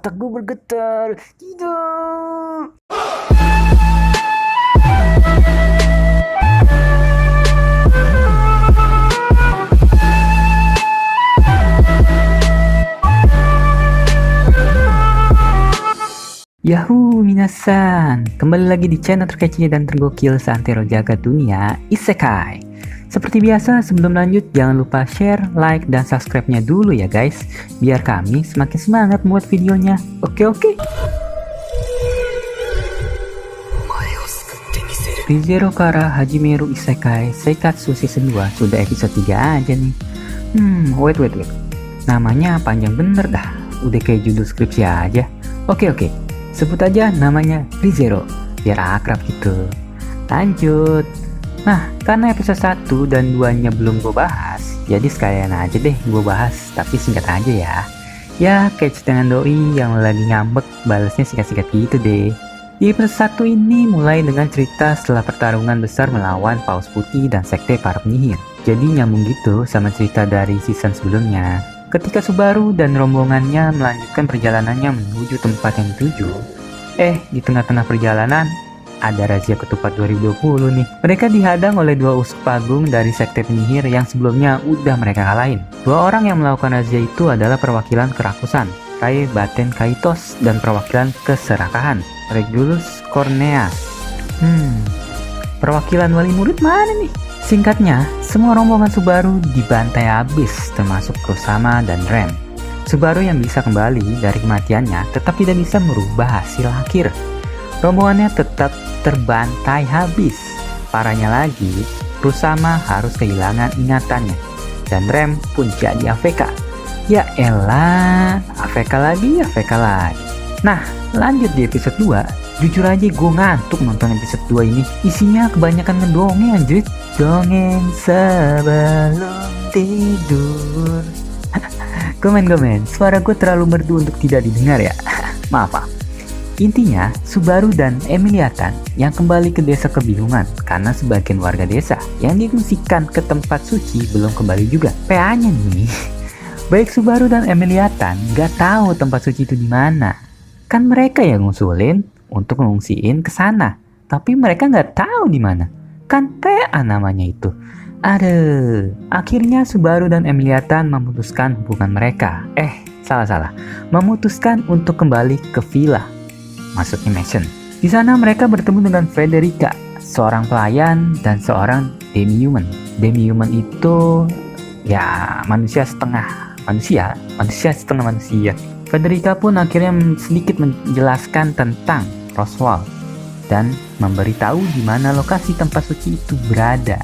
Otak gue bergetar. Tidak. Yahoo minasan, kembali lagi di channel terkece dan tergokil seantero jagat dunia Isekai. Seperti biasa, sebelum lanjut jangan lupa share, like, dan subscribe-nya dulu ya guys, biar kami semakin semangat buat videonya. Oke. ReZero Kara Hajimeru Isekai Seikatsu Season 2 sudah episode 3 aja nih. Wait. Namanya panjang bener dah, udah kayak judul skripsi aja. Oke. Sebut aja namanya ReZero, biar akrab gitu. Lanjut. Nah, karena episode 1 dan 2-nya belum gue bahas, jadi sekalian aja deh gue bahas, tapi singkat aja ya. Ya, kayak dengan doi yang lagi ngambek, balesnya singkat-singkat gitu deh. Di episode 1 ini mulai dengan cerita setelah pertarungan besar melawan Paus Putih dan Sekte Para Penyihir. Jadi nyambung gitu sama cerita dari season sebelumnya. Ketika Subaru dan rombongannya melanjutkan perjalanannya menuju tempat yang dituju, di tengah-tengah perjalanan ada razia ketupat 2020 nih. Mereka dihadang oleh dua uskup agung dari Sekte Penyihir yang sebelumnya udah mereka kalahin. Dua orang yang melakukan razia itu adalah perwakilan kerakusan, Rai Baten Kaitos, dan perwakilan keserakahan, Regulus Corneas. Perwakilan wali murid mana nih? Singkatnya, semua rombongan Subaru dibantai habis, termasuk Kusama dan Rem. Subaru yang bisa kembali dari kematiannya tetap tidak bisa merubah hasil akhir. Rombongannya tetap terbantai habis. Parahnya lagi, Kusama harus kehilangan ingatannya, dan Rem pun jadi AFK. Ya elah, AFK lagi. Nah, lanjut di episode 2. Jujur aja gue ngantuk nonton episode 2 ini. Isinya kebanyakan ngedongeng anjir. Dongeng sebelum tidur. Komen, suara gue terlalu merdu untuk tidak didengar ya. Maaf. Intinya, Subaru dan Emiliatan yang kembali ke desa kebingungan karena sebagian warga desa yang diungsikan ke tempat suci belum kembali juga. PA-nya nih, baik Subaru dan Emiliatan gak tahu tempat suci itu di mana. Kan mereka yang ngusulin untuk ngungsiin ke sana, tapi mereka nggak tahu di mana. Kan PA namanya itu. Akhirnya Subaru dan Emiliatan memutuskan hubungan mereka. Salah. Memutuskan untuk kembali ke villa. Maksudnya mansion. Di sana mereka bertemu dengan Frederica, seorang pelayan dan seorang demi-human. Demi-human itu ya manusia setengah manusia. Frederica pun akhirnya sedikit menjelaskan tentang Roswell dan memberitahu di mana lokasi tempat suci itu berada.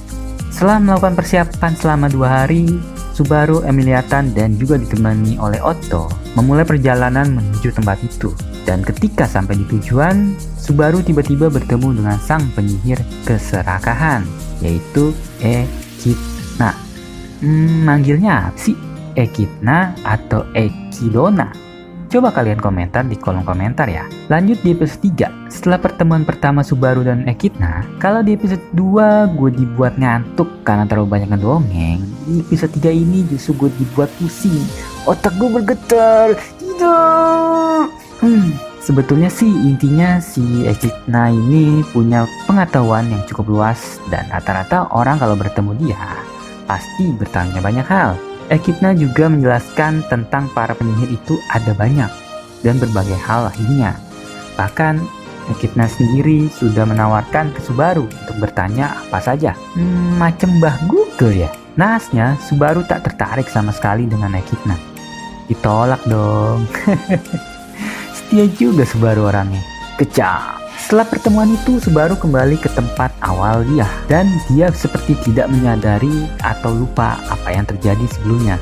Setelah melakukan persiapan selama 2 hari, Subaru, Emiliatan, dan juga ditemani oleh Otto memulai perjalanan menuju tempat itu. Dan ketika sampai di tujuan, Subaru tiba-tiba bertemu dengan sang penyihir keserakahan, yaitu Echidna. Manggilnya apa sih? Echidna atau Echidona? Coba kalian komentar di kolom komentar ya. Lanjut di episode 3. Setelah pertemuan pertama Subaru dan Echidna, kalau di episode 2 gue dibuat ngantuk karena terlalu banyak ngedongeng, di episode 3 ini justru gue dibuat pusing. Otak gue bergetar. Tidak. Sebetulnya sih intinya si Echidna ini punya pengetahuan yang cukup luas dan rata-rata orang kalau bertemu dia pasti bertanya banyak hal. Echidna juga menjelaskan tentang para penyihir itu ada banyak dan berbagai hal lainnya. Bahkan Echidna sendiri sudah menawarkan ke Subaru untuk bertanya apa saja. Macam Mbah Google ya. Naasnya Subaru tak tertarik sama sekali dengan Echidna. Ditolak dong. Setia juga Subaru orangnya. Kecap. Setelah pertemuan itu, Subaru kembali ke tempat awal dia, dan dia seperti tidak menyadari atau lupa apa yang terjadi sebelumnya.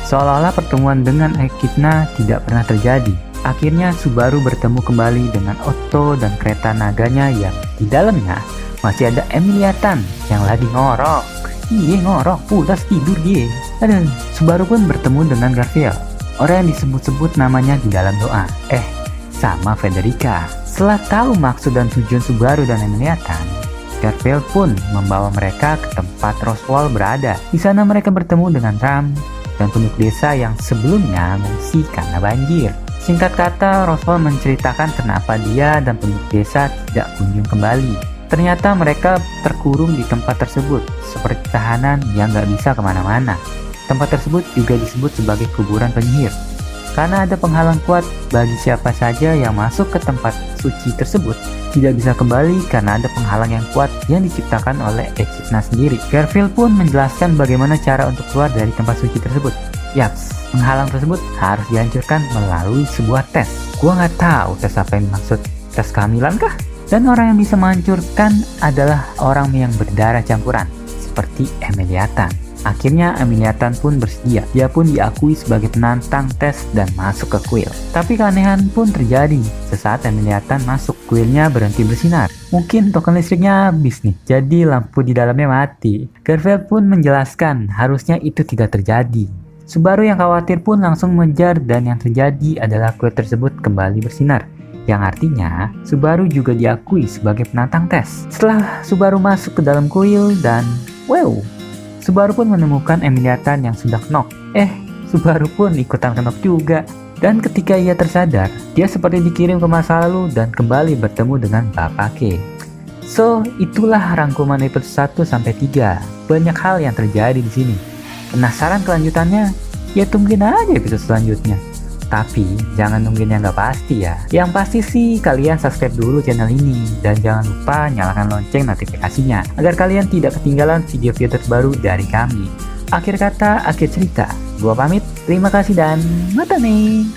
Seolah-olah pertemuan dengan Echidna tidak pernah terjadi. Akhirnya Subaru bertemu kembali dengan Otto dan kereta naganya yang di dalamnya masih ada Emiliatan yang lagi ngorok. Ngorok, pulas tidur dia. Subaru pun bertemu dengan Garfield, orang yang disebut-sebut namanya di dalam doa. Sama Frederica. Setelah tahu maksud dan tujuan Subaru dan Emiliatan, Garfield pun membawa mereka ke tempat Roswell berada. Di sana mereka bertemu dengan Ram dan penduduk desa yang sebelumnya mengungsi karena banjir. Singkat kata, Roswell menceritakan kenapa dia dan penduduk desa tidak kunjung kembali. Ternyata mereka terkurung di tempat tersebut, seperti tahanan yang gak bisa kemana-mana. Tempat tersebut juga disebut sebagai kuburan penyihir, karena ada penghalang kuat bagi siapa saja yang masuk ke tempat suci tersebut. Tidak bisa kembali karena ada penghalang yang kuat yang diciptakan oleh Echidna sendiri. Garfield pun menjelaskan bagaimana cara untuk keluar dari tempat suci tersebut. Yaps, penghalang tersebut harus dihancurkan melalui sebuah tes. Gua nggak tahu tes apa yang dimaksud. Tes kehamilan kah? Dan orang yang bisa menghancurkan adalah orang yang berdarah campuran, seperti Emilia Tan. Akhirnya Emilia Tan pun bersedia. Dia pun diakui sebagai penantang tes dan masuk ke kuil. Tapi keanehan pun terjadi. Sesaat Emilia Tan masuk, kuilnya berhenti bersinar. Mungkin token listriknya habis nih, jadi lampu di dalamnya mati. Garfield pun menjelaskan harusnya itu tidak terjadi. Subaru yang khawatir pun langsung mengejar dan yang terjadi adalah kuil tersebut kembali bersinar. Yang artinya, Subaru juga diakui sebagai penantang tes. Setelah Subaru masuk ke dalam kuil dan wow, Subaru pun menemukan Emilia Tan yang sudah knock. Subaru pun ikutan knock juga. Dan ketika ia tersadar, dia seperti dikirim ke masa lalu dan kembali bertemu dengan bapaknya. So, itulah rangkuman episode 1-3. Banyak hal yang terjadi di sini. Penasaran kelanjutannya? Ya tungguin aja episode selanjutnya. Tapi jangan nungguin yang gak pasti ya. Yang pasti sih kalian subscribe dulu channel ini. Dan jangan lupa nyalakan lonceng notifikasinya agar kalian tidak ketinggalan video-video terbaru dari kami. Akhir kata, akhir cerita. Gua pamit, terima kasih dan mata nih.